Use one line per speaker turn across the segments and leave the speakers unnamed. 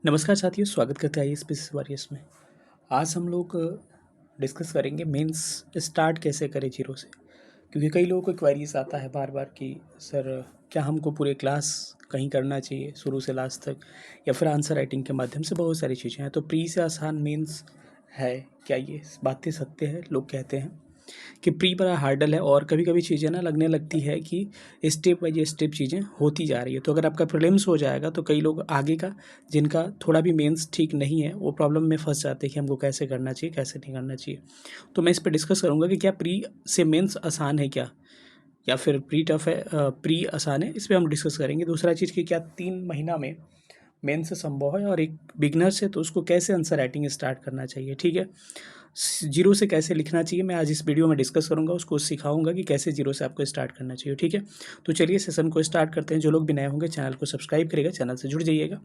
नमस्कार साथियों, स्वागत करते हैं आईएएस वॉरियर्स में। आज हम लोग डिस्कस करेंगे मेंस स्टार्ट कैसे करें जीरो से। क्योंकि कई लोगों को क्वेरीज आता है बार बार कि सर क्या हमको पूरे क्लास कहीं करना चाहिए शुरू से लास्ट तक, या फिर आंसर राइटिंग के माध्यम से। बहुत सारी चीज़ें हैं, तो प्री से आसान मेंस है क्या? ये बातें सत्य है। लोग कहते हैं कि प्री बड़ा हार्डल है और कभी कभी चीज़ें ना लगने लगती है कि स्टेप बाई स्टेप चीज़ें होती जा रही है। तो अगर आपका प्रीलिम्स हो जाएगा तो कई लोग आगे का, जिनका थोड़ा भी मेंस ठीक नहीं है, वो प्रॉब्लम में फंस जाते हैं कि हमको कैसे करना चाहिए कैसे नहीं करना चाहिए। तो मैं इस पर डिस्कस करूँगा कि क्या प्री से मेंस आसान है क्या, या फिर प्री टफ है, प्री आसान है। इस पर हम डिस्कस करेंगे। दूसरा चीज़ कि क्या 3 महीना में मेंस संभव है, और एक बिगनर से तो उसको कैसे आंसर राइटिंग स्टार्ट करना चाहिए। ठीक है, जीरो से कैसे लिखना चाहिए मैं आज इस वीडियो में डिस्कस करूंगा। उसको सिखाऊंगा कि कैसे जीरो से आपको स्टार्ट करना चाहिए। ठीक है, तो चलिए सेशन को स्टार्ट करते हैं। जो लोग भी नए होंगे चैनल को सब्सक्राइब करिएगा, चैनल से जुड़ जाइएगा।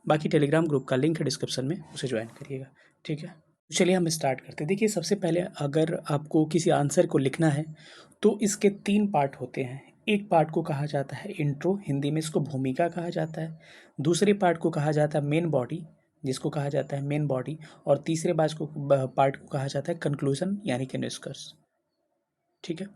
बाकी टेलीग्राम ग्रुप का लिंक है डिस्क्रिप्शन में, उसे ज्वाइन करिएगा। ठीक है, तो चलिए हम स्टार्ट करते हैं। देखिए, सबसे पहले अगर आपको किसी आंसर को लिखना है तो इसके 3 पार्ट होते हैं। एक पार्ट को कहा जाता है इंट्रो, हिंदी में इसको भूमिका कहा जाता है। दूसरे पार्ट को कहा जाता है मेन बॉडी, जिसको कहा जाता है मेन बॉडी। और तीसरे पार्ट को कहा जाता है कंक्लूजन, यानी कि निष्कर्ष। ठीक है,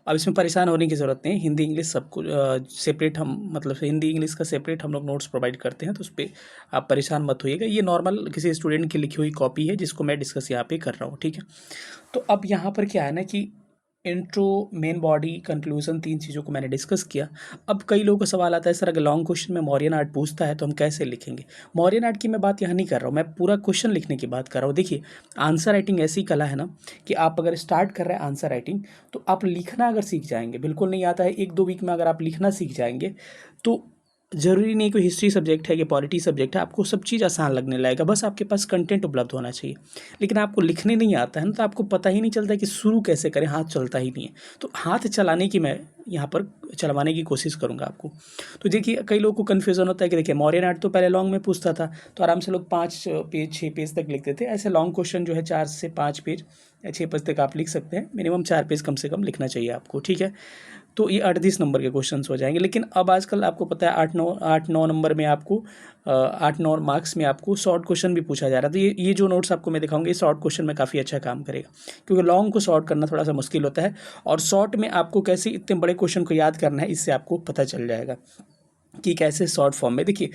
अब इसमें परेशान होने की ज़रूरत नहीं। हिंदी इंग्लिश सबको सेपरेट, हम मतलब हिंदी इंग्लिश का सेपरेट हम लोग नोट्स प्रोवाइड करते हैं, तो उस पर आप परेशान मत होइएगा। ये नॉर्मल किसी स्टूडेंट की लिखी हुई कॉपी है जिसको मैं डिस्कस यहाँ पे कर रहा हूँ। ठीक है, तो अब यहाँ पर क्या है ना कि इंट्रो, मेन बॉडी, कंक्लूजन, 3 चीज़ों को मैंने डिस्कस किया। अब कई लोगों का सवाल आता है, सर अगर लॉन्ग क्वेश्चन में मौर्यन आर्ट पूछता है तो हम कैसे लिखेंगे। मौर्यन आर्ट की मैं बात यहाँ नहीं कर रहा हूँ, मैं पूरा क्वेश्चन लिखने की बात कर रहा हूँ। देखिए, आंसर राइटिंग ऐसी कला है ना कि आप अगर स्टार्ट कर रहे हैं आंसर राइटिंग, तो आप लिखना अगर सीख जाएंगे, बिल्कुल नहीं आता है 1-2 वीक में अगर आप लिखना सीख जाएंगे, तो ज़रूरी नहीं कोई हिस्ट्री सब्जेक्ट है कि पॉलिटी सब्जेक्ट है, आपको सब चीज़ आसान लगने लगेगा। बस आपके पास कंटेंट उपलब्ध होना चाहिए। लेकिन आपको लिखने नहीं आता है ना, तो आपको पता ही नहीं चलता कि शुरू कैसे करें, हाथ चलता ही नहीं है। तो हाथ चलाने की मैं यहाँ पर चलवाने की कोशिश करूँगा आपको। तो देखिए, कई लोगों को कन्फ्यूज़न होता है कि देखिए मौर्यन आर्ट तो पहले लॉन्ग में पूछता था, तो आराम से लोग 5 पेज 6 पेज तक लिखते थे। ऐसे लॉन्ग क्वेश्चन जो है 4 से 5 पेज या 6 पेज तक आप लिख सकते हैं। मिनिमम 4 पेज कम से कम लिखना चाहिए आपको। ठीक है, तो ये 38 नंबर के क्वेश्चंस हो जाएंगे। लेकिन अब आजकल आपको पता है 8-9 नंबर में आपको 8-9 मार्क्स में आपको शॉर्ट क्वेश्चन भी पूछा जा रहा है। तो ये जो नोट्स आपको मैं दिखाऊंगा, ये शॉर्ट क्वेश्चन में काफ़ी अच्छा काम करेगा, क्योंकि लॉन्ग को शॉर्ट करना थोड़ा सा मुश्किल होता है। और शॉर्ट में आपको कैसे इतने बड़े क्वेश्चन को याद करना है, इससे आपको पता चल जाएगा कि कैसे शॉर्ट फॉर्म में। देखिए,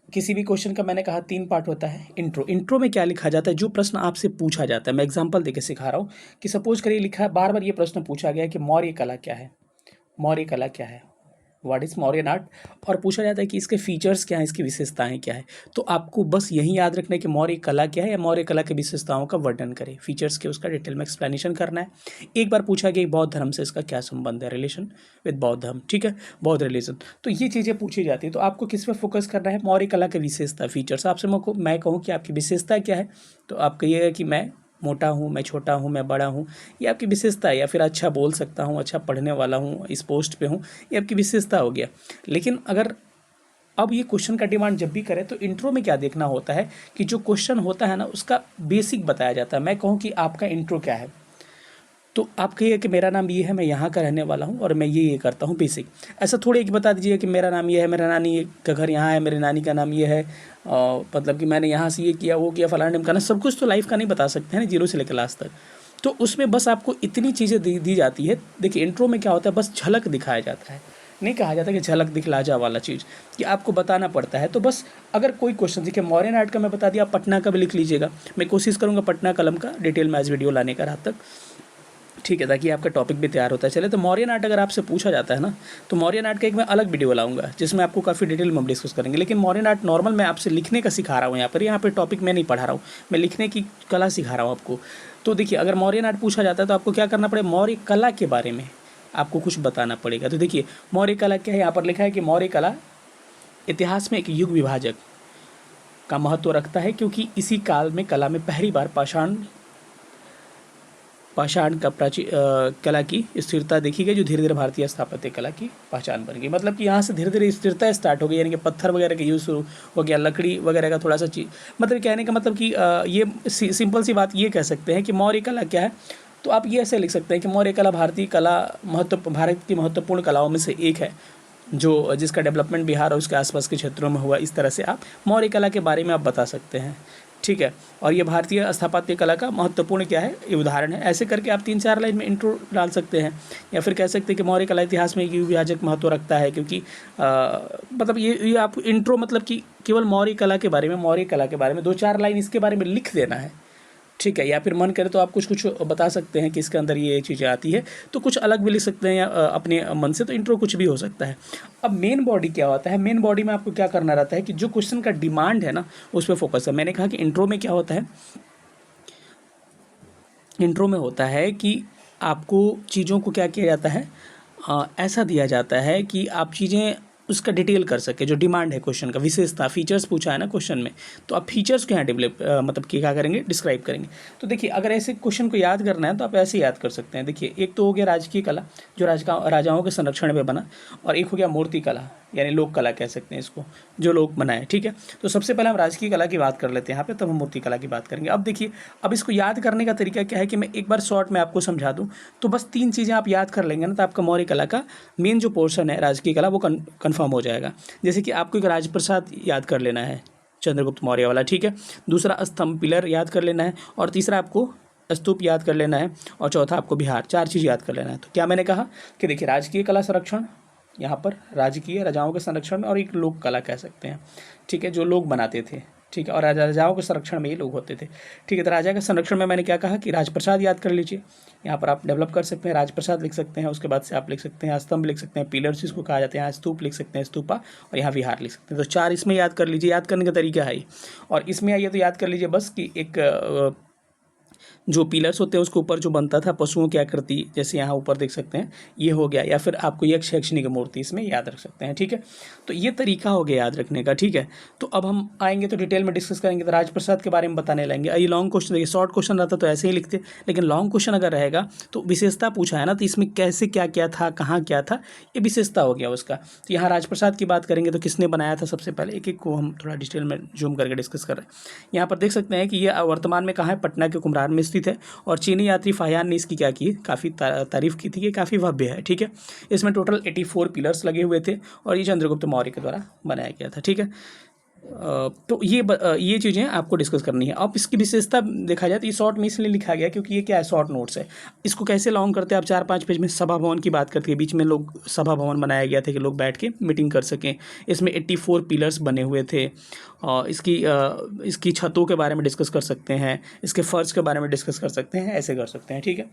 किसी भी क्वेश्चन का मैंने कहा 3 पार्ट होता है। इंट्रो में क्या लिखा जाता है, जो प्रश्न आपसे पूछा जाता है। मैं एग्जांपल देके सिखा रहा हूँ कि सपोज करिए लिखा है, बार बार ये प्रश्न पूछा गया है कि मौर्य कला क्या है। मौर्य कला क्या है, व्हाट इज़ मौर्यन आर्ट। और पूछा जाता है कि इसके फीचर्स क्या हैं, इसकी विशेषताएं क्या है। तो आपको बस यही याद रखना है कि मौर्य कला क्या है, या मौर्य कला की विशेषताओं का वर्णन करें, फीचर्स के उसका डिटेल में एक्सप्लेनेशन करना है। एक बार पूछा गया बौद्ध धर्म से इसका क्या संबंध है, रिलेशन विद बौद्ध धर्म। ठीक है, बौद्ध रिलीजन। तो ये चीज़ें पूछी जाती है। तो आपको किस पर फोकस करना है, मौर्य कला की विशेषता, फीचर्स। आपसे मैं कहूँ कि आपकी विशेषता क्या है, तो आप कहिएगा कि मैं मोटा हूँ, मैं छोटा हूँ, मैं बड़ा हूँ, ये आपकी विशेषता है। या फिर अच्छा बोल सकता हूँ, अच्छा पढ़ने वाला हूँ, इस पोस्ट पे हूँ, ये आपकी विशेषता हो गया। लेकिन अगर अब ये क्वेश्चन का डिमांड जब भी करें, तो इंट्रो में क्या देखना होता है कि जो क्वेश्चन होता है ना, उसका बेसिक बताया जाता है। मैं कहूँ कि आपका इंट्रो क्या है, तो आप कहिए कि मेरा नाम ये है, मैं यहाँ का रहने वाला हूँ और मैं ये करता हूँ, बेसिक। ऐसा थोड़ी कि बता दीजिए कि मेरा नाम ये है, मेरा नानी का घर यहाँ है, मेरी नानी का नाम ये है, मतलब कि मैंने यहाँ से ये किया वो किया, फलाना ढिमकाना। सब कुछ तो लाइफ का नहीं बता सकते हैं ना, जीरो से लेकर लास्ट तक। तो उसमें बस आपको इतनी चीज़ें दी जाती है। देखिए, इंट्रो में क्या होता है, बस झलक दिखाया जाता है। नहीं कहा जाता कि झलक दिखला जा वाला चीज़, कि आपको बताना पड़ता है। तो बस अगर कोई क्वेश्चन, देखिए मॉडर्न आर्ट का मैं बता दिया, आप पटना का भी लिख लीजिएगा। मैं कोशिश करूँगा पटना कलम का डिटेल में आज वीडियो लाने का रात तक। ठीक है, ताकि आपका टॉपिक भी तैयार होता है चले। तो मौर्यन आर्ट अगर आपसे पूछा जाता है ना, तो मौर्यन आर्ट का एक मैं अलग वीडियो लाऊंगा जिसमें आपको काफ़ी डिटेल में डिस्कस करेंगे। लेकिन मौर्यन आर्ट नॉर्मल मैं आपसे लिखने का सिखा रहा हूँ। यहाँ पर टॉपिक मैं नहीं पढ़ा रहा हूँ, मैं लिखने की कला सिखा रहा हूँ आपको। तो देखिए, अगर मौर्यन आर्ट पूछा जाता है तो आपको क्या करना पड़ेगा, मौर्य कला के बारे में आपको कुछ बताना पड़ेगा। तो देखिए, मौर्य कला क्या है, यहाँ पर लिखा है कि मौर्य कला इतिहास में एक युग विभाजक का महत्व रखता है, क्योंकि इसी काल में कला में पहली बार पाषाण का कला की स्थिरता देखी गई, जो धीरे धीरे भारतीय स्थापत्य कला की पहचान बन गई। मतलब कि यहाँ से धीरे धीरे स्थिरता स्टार्ट हो गई, यानी कि पत्थर वगैरह का यूज़ शुरू हो गया, लकड़ी वगैरह का थोड़ा सा चीज़। मतलब कहने का मतलब कि ये सिंपल सी बात ये कह सकते हैं कि मौर्य कला क्या है। तो आप ये ऐसे लिख सकते हैं कि मौर्य कला भारत की महत्वपूर्ण कलाओं में से एक है। जो जिसका डेवलपमेंट बिहार और उसके आसपास के क्षेत्रों में हुआ। इस तरह से आप मौर्य कला के बारे में आप बता सकते हैं, ठीक है। और ये भारतीय स्थापत्य कला का महत्वपूर्ण क्या है, ये उदाहरण है। ऐसे करके आप 3-4 लाइन में इंट्रो डाल सकते हैं, या फिर कह सकते हैं कि मौर्य कला इतिहास में एक विभाजक महत्व रखता है, क्योंकि मतलब ये आप इंट्रो मतलब कि केवल मौर्य कला के बारे में 2-4 लाइन इसके बारे में लिख देना है, ठीक है। या फिर मन करे तो आप कुछ कुछ बता सकते हैं कि इसके अंदर ये चीज़ें आती है, तो कुछ अलग भी लिख सकते हैं या अपने मन से, तो इंट्रो कुछ भी हो सकता है। अब मेन बॉडी क्या होता है, मेन बॉडी में आपको क्या करना रहता है कि जो क्वेश्चन का डिमांड है ना उस पर फोकस है। मैंने कहा कि इंट्रो में क्या होता है, इंट्रो में होता है कि आपको चीज़ों को क्या किया जाता है, ऐसा दिया जाता है कि आप चीज़ें उसका डिटेल कर सके, जो डिमांड है क्वेश्चन का, विशेषता, फीचर्स पूछा है ना क्वेश्चन में, तो आप फीचर्स को यहाँ डेवलप मतलब कि क्या करेंगे, डिस्क्राइब करेंगे। तो देखिए अगर ऐसे क्वेश्चन को याद करना है तो आप ऐसे याद कर सकते हैं। देखिए एक तो हो गया राजकीय कला, जो राजाओं के संरक्षण में बना, और एक हो गया मूर्ति कला, यानी लोक कला कह सकते हैं इसको, जो लोग बनाए, ठीक है। तो सबसे पहले हम राजकीय कला की बात कर लेते हैं यहाँ पे, तब हम मूर्ति कला की बात करेंगे। अब देखिए, अब इसको याद करने का तरीका क्या है कि मैं एक बार शॉर्ट में आपको समझा दूँ, तो बस 3 चीज़ें आप याद कर लेंगे ना, तो आपका मौर्य कला का मेन जो पोर्शन है राजकीय कला वो कन्फर्म हो जाएगा। जैसे कि आपको एक राजप्रसाद याद कर लेना है, चंद्रगुप्त मौर्य वाला, ठीक है। दूसरा स्तंभ, पिलर याद कर लेना है, और तीसरा आपको स्तूप याद कर लेना है, और चौथा आपको बिहार। 4 चीज़ याद कर लेना है। तो क्या मैंने कहा कि देखिए राजकीय कला संरक्षण, यहाँ पर राजकीय राजाओं के संरक्षण में, और एक लोक कला कह सकते हैं, ठीक है, जो लोग बनाते थे, ठीक है, और राजाओं के संरक्षण में ये लोग होते थे, ठीक है। तो राजा के संरक्षण में मैंने क्या कहा कि राजप्रसाद याद कर लीजिए, यहाँ पर आप डेवलप कर सकते हैं, राजप्रसाद लिख सकते हैं, उसके बाद से आप लिख सकते हैं स्तंभ लिख सकते हैं, पिलर्स जिसको कहा जाता है, यहाँ स्तूप लिख सकते हैं, स्तूपा, और यहाँ विहार लिख सकते हैं। तो 4 इसमें याद कर लीजिए, याद करने का तरीका है। और इसमें आइए तो याद कर लीजिए बस कि एक जो पिलर्स होते हैं उसके ऊपर जो बनता था पशुओं की आकृति, जैसे यहाँ ऊपर देख सकते हैं, ये हो गया। या फिर आपको यक्ष यक्षिणी की मूर्ति इसमें याद रख सकते हैं, ठीक है। तो ये तरीका हो गया याद रखने का, ठीक है। तो अब हम आएंगे तो डिटेल में डिस्कस करेंगे, तो राजप्रसाद के बारे में बताने लगेंगे। ये लॉन्ग क्वेश्चन, देखिए शॉर्ट क्वेश्चन रहता तो ऐसे ही लिखते, लेकिन लॉन्ग क्वेश्चन अगर रहेगा तो विशेषता पूछा है ना, तो इसमें कैसे क्या क्या था, कहाँ क्या था, ये विशेषता हो गया उसका। तो यहाँ राजप्रसाद की बात करेंगे तो किसने बनाया था, सबसे पहले एक एक को हम थोड़ा डिटेल में जूम करके डिस्कस कर रहे हैं। यहाँ पर देख सकते हैं कि ये वर्तमान में कहाँ है, पटना के कुम्हरार में स्थित है, और चीनी यात्री फाहियान ने इसकी क्या की, काफ़ी तारीफ की थी कि काफ़ी भव्य है, ठीक है। इसमें टोटल 84 पिलर्स लगे हुए थे, और ये चंद्रगुप्त मौर्य के द्वारा बनाया गया था, ठीक है। तो ये चीज़ें आपको डिस्कस करनी है। अब इसकी विशेषता देखा जाए तो ये शॉर्ट में इसलिए लिखा गया क्योंकि ये क्या है, शॉर्ट नोट्स है। इसको कैसे लॉन्ग करते हैं आप, 4-5 पेज में सभा भवन की बात करते हैं, बीच में लोग सभा भवन बनाया गया था कि लोग बैठ के मीटिंग कर सकें। इसमें 84 पिलर्स बने हुए थे, और इसकी छतों के बारे में डिस्कस कर सकते हैं, इसके फर्श के बारे में डिस्कस कर सकते हैं, ऐसे कर सकते हैं, ठीक है।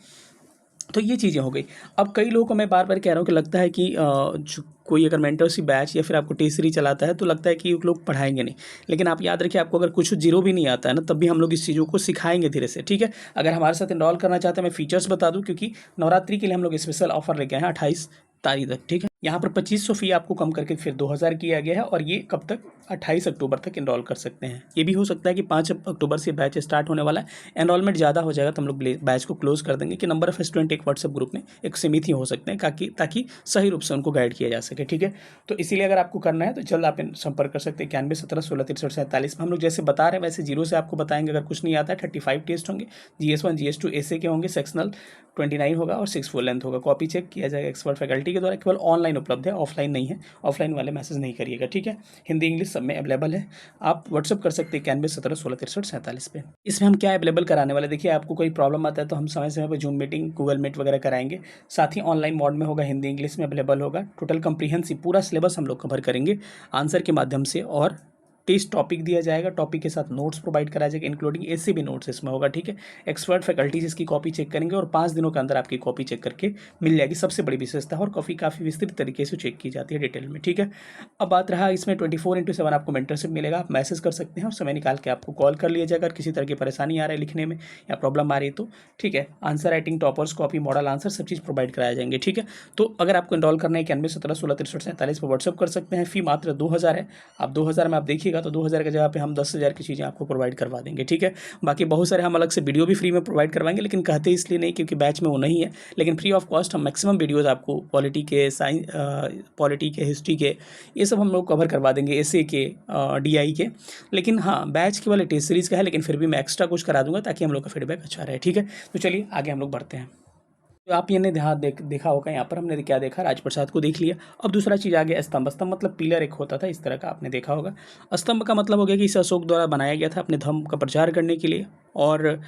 तो ये चीज़ें हो गई। अब कई लोगों को मैं बार बार कह रहा हूँ कि लगता है कि जो कोई अगर मेंटरशिप बैच या फिर आपको टीसीरी चलाता है तो लगता है कि लोग पढ़ाएंगे नहीं, लेकिन आप याद रखिए आपको अगर कुछ जीरो भी नहीं आता है ना, तब भी हम लोग इस चीज़ों को सिखाएंगे धीरे से, ठीक है। अगर हमारे साथ इनरोल करना चाहते हैं, मैं फीचर्स बता दूं, क्योंकि नवरात्रि के लिए हम लोग स्पेशल ऑफर लेके आए हैं 28 तारीख तक, ठीक है। यहाँ पर 2500 फी आपको कम करके फिर 2000 किया गया है, और ये कब तक, 28 अक्टूबर तक इनरोल कर सकते हैं। ये भी हो सकता है कि 5 अक्टूबर से बैच स्टार्ट होने वाला है, एनरोलमेंट ज़्यादा हो जाएगा तो हम लोग बैच को क्लोज कर देंगे कि नंबर ऑफ स्टूडेंट एक व्हाट्सएप ग्रुप में एक सीमित ही हो सकते हैं, ताकि सही रूप से उनको गाइड किया जा सके, ठीक है। तो इसीलिए अगर आपको करना है तो जल्द आप संपर्क कर सकते हैं 91 17 16 63 47। हम लोग जैसे बता रहे हैं वैसे जीरो से आपको बताएंगे। अगर कुछ नहीं आता है 35 टेस्ट होंगे, GS1 GS2 ऐसे के होंगे, सेक्शनल 29 होगा और 6 फुल लेंथ होगा। कॉपी चेक किया जाएगा एक्सपर्ट फैकल्टी के द्वारा, केवल ऑनलाइन उपलब्ध है, ऑफलाइन नहीं है। ऑफलाइन वाले मैसेज नहीं करिएगा, ठीक है। हिंदी इंग्लिश सब में अवेलेबल है, आप व्हाट्सअप कर सकते हैं 91 17 16 63 47 पे। इसमें हम क्या अवेलेबल कराने वाले, देखिए आपको कोई प्रॉब्लम आता है तो हम समय समय पर जूम मीटिंग, गूगल मीट वगैरह कराएंगे। साथ ही ऑनलाइन मोड में होगा, हिंदी इंग्लिश में अवेलेबल होगा। टोटल कंप्रीहेंसिव पूरा सिलेबस हम लोग कवर करेंगे आंसर के माध्यम से, और टेस्ट टॉपिक दिया जाएगा, टॉपिक के साथ नोट्स प्रोवाइड कराया जाएगा, इंक्लूडिंग ऐसे भी नोट्स इसमें होगा, ठीक है। एक्सपर्ट फैकल्टीज इसकी कॉपी चेक करेंगे, और 5 दिनों के अंदर आपकी कॉपी चेक करके मिल जाएगी। सबसे बड़ी विशेषता है, और काफ़ी विस्तृत तरीके से चेक की जाती है डिटेल में, ठीक है। अब बात रहा इसमें 24/7 आपको मेंटरशिप मिलेगा, आप मैसेज कर सकते हैं और समय निकाल के आपको कॉल कर लिया जाएगा। अगर किसी तरह की परेशानी आ रही है लिखने में या प्रॉब्लम आ रही है तो, ठीक है। Answer writing, toppers, copy, model answer सब चीज़ प्रोवाइड कराया जाएंगे, ठीक है। तो अगर आपको इनरोल करना है 91 17 16 63 47 पर व्हाट्सअप कर सकते हैं। फी मात्र 2000 है। आप 2000 में आप देखिएगा तो 2000 की जगह पे हम 10,000 की चीज़ें आपको प्रोवाइड करवा देंगे, ठीक है। बाकी बहुत सारे हम अलग से वीडियो भी फ्री में प्रोवाइड करवाएंगे, लेकिन कहते इसलिए नहीं क्योंकि बैच में वो नहीं है, लेकिन फ्री ऑफ कॉस्ट हम मैक्सिमम वीडियोज़ आपको पॉलिटी के, पॉलिटी के, हिस्ट्री के, ये सब हम लोग कवर करवा देंगे, एसए के, DI के। लेकिन हाँ, बैच केवल टेस्ट सीरीज़ का है, लेकिन फिर भी मैं एक्स्ट्रा कुछ करा दूंगा ताकि हम लोग का फीडबैक अच्छा रहे, ठीक है। तो चलिए आगे हम लोग बढ़ते हैं। तो आप ये ने ध्यान देखा होगा, यहाँ पर हमने क्या देखा, राजप्रसाद को देख लिया। अब दूसरा चीज़ आ गया स्तंभ। स्तंभ मतलब पिलर एक होता था इस तरह का, आपने देखा होगा। स्तंभ का मतलब हो गया कि इसे अशोक द्वारा बनाया गया था अपने धर्म का प्रचार करने के लिए। और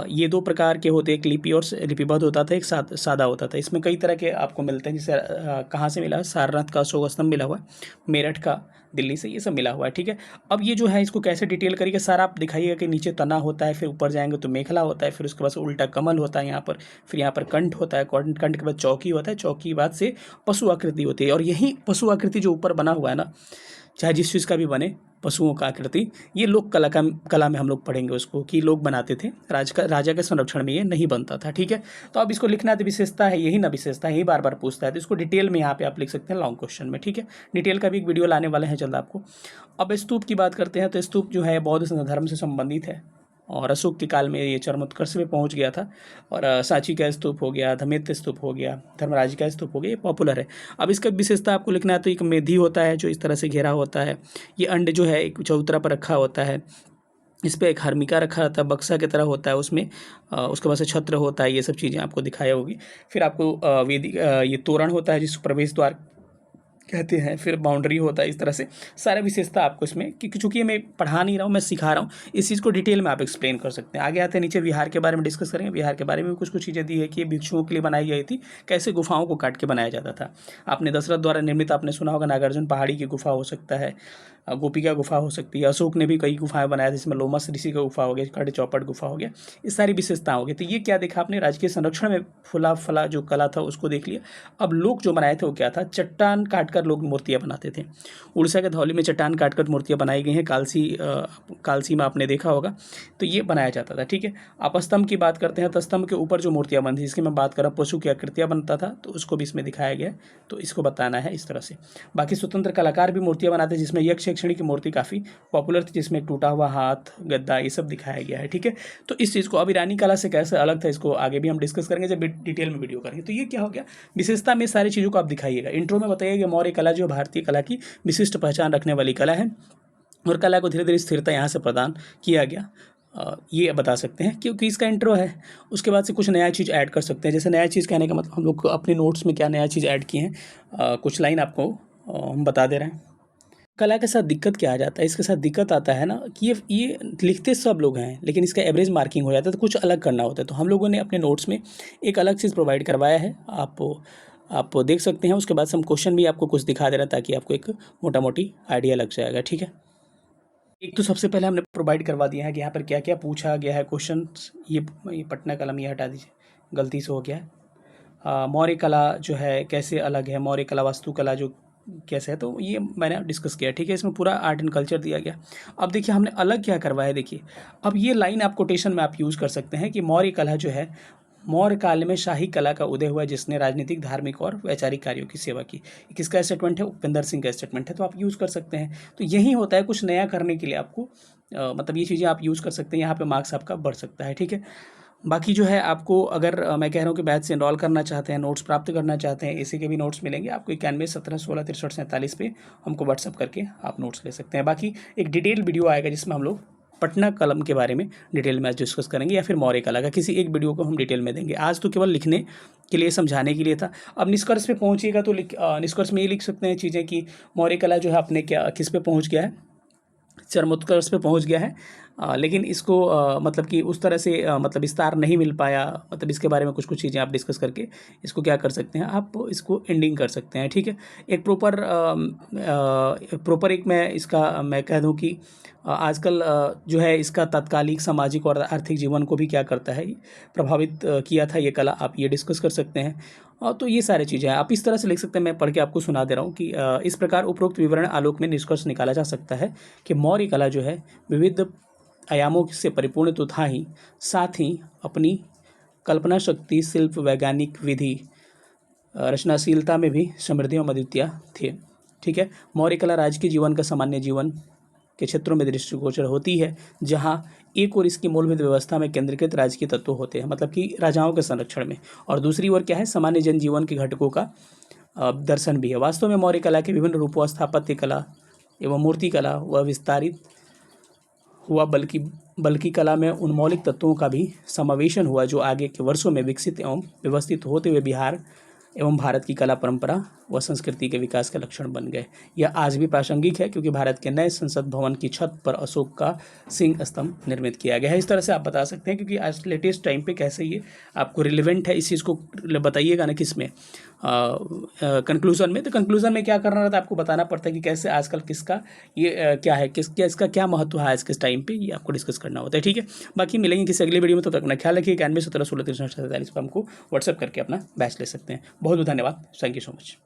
ये दो प्रकार के होते, एक लिपि और लिपिबद्ध होता था, एक सादा होता था। इसमें कई तरह के आपको मिलते हैं, जैसे कहाँ से मिला है, सारनाथ का अशोक स्तंभ मिला हुआ है, मेरठ का, दिल्ली से, ये सब मिला हुआ है, ठीक है। अब ये जो है इसको कैसे डिटेल करिएगा, सारा आप दिखाइएगा कि नीचे तना होता है, फिर ऊपर जाएंगे तो मेखला होता है, फिर उसके बाद उल्टा कमल होता है यहाँ पर, फिर यहाँ पर कंठ होता है, कंठ के बाद चौकी होता है, चौकी के बाद से पशु आकृति होती है। और यही पशु आकृति जो ऊपर बना हुआ है ना, चाहे जिस चीज़ का भी बने, पशुओं का आकृति, ये लोक कला में हम लोग पढ़ेंगे उसको, कि लोग बनाते थे। राजा के संरक्षण में ये नहीं बनता था, ठीक है। तो अब इसको लिखना तो विशेषता है यही ना, विशेषता यही बार बार पूछता है, तो इसको डिटेल में यहाँ पे आप लिख सकते हैं लॉन्ग क्वेश्चन में, ठीक है। डिटेल का भी एक वीडियो लाने वाले हैं जल्द आपको। अब स्तूप की बात करते हैं, तो स्तूप जो है बौद्ध धर्म से संबंधित है, और अशोक के काल में ये चरमोत्कर्ष में पहुंच गया था। और सांची का स्तूप हो गया, धमेत्य स्तूप हो गया, धर्मराज का स्तूप हो गया, ये पॉपुलर है। अब इसका विशेषता आपको लिखना है, तो एक मेधी होता है जो इस तरह से घेरा होता है, ये अंड जो है एक चौतरा पर रखा होता है, इस पर एक हर्मिका रखा रहता है, बक्सा की तरह होता है उसमें, उसके बाद से छत्र होता है, ये सब चीज़ें आपको दिखाया होगी। फिर आपको वेदी ये तोरण होता है जिसको प्रवेश द्वार कहते हैं, फिर बाउंड्री होता है, इस तरह से सारा विशेषता आपको इसमें, क्योंकि चूंकि मैं पढ़ा नहीं रहा हूँ, मैं सिखा रहा हूँ, इस चीज़ को डिटेल में आप एक्सप्लेन कर सकते हैं। आगे आते हैं नीचे विहार के बारे में डिस्कस करेंगे। विहार के बारे में कुछ कुछ चीज़ें दी है कि ये भिक्षुओं के लिए बनाई गई थी, कैसे गुफाओं को काट के बनाया जाता था। आपने दशरथ द्वारा निर्मित आपने सुना होगा, नागार्जुन पहाड़ी की गुफा हो सकता है, गोपिका गुफा हो सकती है, अशोक ने भी कई गुफाएं बनाया थी, जिसमें लोमस ऋषि का गुफा हो गया, कड़े चौपट गुफा हो गया, इस सारी विशेषता हो गई। तो ये क्या देखा आपने, राजकीय संरक्षण में फुला फला जो कला था उसको देख लिया। अब लोग जो बनाए थे वो क्या था, चट्टान काटकर लोग मूर्तियां बनाते थे। उड़ीसा के धौली में चट्टान काटकर मूर्तियां बनाई गई हैं, कालसी में आपने देखा होगा, तो ये बनाया जाता था, ठीक है। आप स्तंभ की बात करते हैं, तो स्तंभ के ऊपर जो मूर्तियां बनती, जिसकी मैं बात कर रहा हूँ, पशु की आकृतियां बनता था, तो उसको भी इसमें दिखाया गया है, तो इसको बताना है इस तरह से। बाकी स्वतंत्र कलाकार भी मूर्तियां बनाते हैं, जिसमें यक्ष यक्षिणी की मूर्ति काफ़ी पॉपुलर थी, जिसमें टूटा हुआ हाथ, गद्दा, ये सब दिखाया गया है, ठीक है। तो इस चीज़ को अब ईरानी कला से कैसे अलग था, इसको आगे भी हम डिस्कस करेंगे जब डिटेल में वीडियो करेंगे। तो ये क्या हो गया, विशेषता में सारी चीज़ों को आप दिखाइएगा। इंट्रो में बताइएगा मौर्य कला जो भारतीय कला की विशिष्ट पहचान रखने वाली कला है, और कला को धीरे धीरे स्थिरता यहाँ से प्रदान किया गया, ये बता सकते हैं, क्योंकि इसका इंट्रो है। उसके बाद से कुछ नया चीज़ ऐड कर सकते हैं, जैसे नया चीज़ कहने का मतलब हम लोग अपने नोट्स में क्या नया चीज़ ऐड किए हैं, कुछ लाइन आपको हम बता दे रहे हैं। कला के साथ दिक्कत क्या आ जाता है, इसके साथ दिक्कत आता है ना कि ये लिखते सब लोग हैं, लेकिन इसका एवरेज मार्किंग हो जाता है, तो कुछ अलग करना होता है। तो हम लोगों ने अपने नोट्स में एक अलग चीज़ प्रोवाइड करवाया है, आप देख सकते हैं। उसके बाद से हम क्वेश्चन भी आपको कुछ दिखा दे रहे हैं, ताकि आपको एक मोटा मोटी आइडिया लग जाएगा, ठीक है। एक तो सबसे पहले हमने प्रोवाइड करवा दिया है कि यहाँ पर क्या क्या पूछा गया है क्वेश्चन। ये पटना कलम ये हटा दीजिए, गलती से हो गया है। मौर्य कला जो है कैसे अलग है, मौर्य कला वास्तुकला जो कैसे है, तो ये मैंने डिस्कस किया, ठीक है। इसमें पूरा आर्ट एंड कल्चर दिया गया। अब देखिए हमने अलग क्या करवाया है, देखिए अब ये लाइन आप कोटेशन में आप यूज़ कर सकते हैं कि मौर्य कला जो है, मौर्य काल में शाही कला का उदय हुआ, जिसने राजनीतिक, धार्मिक और वैचारिक कार्यों की सेवा की। किसका स्टेटमेंट है, उपेंद्र सिंह का स्टेटमेंट है, तो आप यूज़ कर सकते हैं। तो यही होता है, कुछ नया करने के लिए आपको मतलब ये चीज़ें आप यूज़ कर सकते हैं, यहाँ पे मार्क्स आपका बढ़ सकता है, ठीक है। बाकी जो है आपको अगर मैं कह रहा हूँ कि बैच से एनरोल करना चाहते हैं, नोट्स प्राप्त करना चाहते हैं, इसी के भी नोट्स मिलेंगे आपको 91 17 16 63 47 पे हमको व्हाट्सअप करके आप नोट्स ले सकते हैं। बाकी एक डिटेल वीडियो आएगा जिसमें हम लोग पटना कलम के बारे में डिटेल में आज डिस्कस करेंगे, या फिर मौर्य कला का किसी एक वीडियो को हम डिटेल में देंगे। आज तो केवल लिखने के लिए, समझाने के लिए था। अब निष्कर्ष पे पहुँचिएगा तो निष्कर्ष में ये लिख सकते हैं चीज़ें कि मौर्य कला जो है अपने क्या किस पे पहुँच गया है, चरमोत्कर्ष पे पहुंच गया है। लेकिन इसको मतलब कि उस तरह से मतलब विस्तार नहीं मिल पाया, मतलब इसके बारे में कुछ कुछ चीज़ें आप डिस्कस करके इसको क्या कर सकते हैं, आप इसको एंडिंग कर सकते हैं, ठीक है। एक प्रॉपर एक मैं कह दूं कि आजकल जो है इसका तात्कालिक सामाजिक और आर्थिक जीवन को भी क्या करता है, प्रभावित किया था ये कला, आप ये डिस्कस कर सकते हैं। तो ये सारी चीज़ें हैं, आप इस तरह से लिख सकते हैं। मैं पढ़ के आपको सुना दे रहा हूँ कि इस प्रकार उपरोक्त विवरण आलोक में निष्कर्ष निकाला जा सकता है कि मौर्य कला जो है विविध आयामों से परिपूर्ण तो था ही, साथ ही अपनी कल्पना शक्ति, शिल्प, वैज्ञानिक विधि, रचनाशीलता में भी समृद्धि और अद्वितीय थे, ठीक है। मौर्य कला राजकीय जीवन का सामान्य जीवन के क्षेत्रों में दृष्टिगोचर होती है, जहाँ एक और इसकी मूलभूत व्यवस्था में केंद्रीकृत राजकीय तत्व होते हैं, मतलब कि राजाओं के संरक्षण में, और दूसरी ओर क्या है, सामान्य जनजीवन के घटकों का दर्शन भी है। वास्तव में मौर्य कला के विभिन्न रूपों, स्थापत्य कला एवं मूर्ति कला व विस्तारित हुआ, बल्कि कला में उन मौलिक तत्वों का भी समावेशन हुआ जो आगे के वर्षों में विकसित एवं व्यवस्थित होते हुए बिहार एवं भारत की कला परंपरा व संस्कृति के विकास का लक्षण बन गए। यह आज भी प्रासंगिक है क्योंकि भारत के नए संसद भवन की छत पर अशोक का सिंह स्तंभ निर्मित किया गया है। इस तरह से आप बता सकते हैं, क्योंकि आज लेटेस्ट टाइम पे कैसे ये आपको रिलेवेंट है, इस चीज़ को बताइएगा ना किसमें, कंक्लूजन में। तो कंक्लूजन में क्या करना रहता है, आपको बताना पड़ता है कि कैसे आजकल किसका ये क्या है, इसका क्या महत्व है आज के टाइम पे, ये आपको डिस्कस करना होता है। ठीक है, बाकी मिलेंगे किसी अगली वीडियो में। तो तक अपना ख्याल रखिए। 91 17 16 63 47 पर हमको व्हाट्सअप करके अपना बैच ले सकते हैं। बहुत बहुत धन्यवाद। Thank you so much.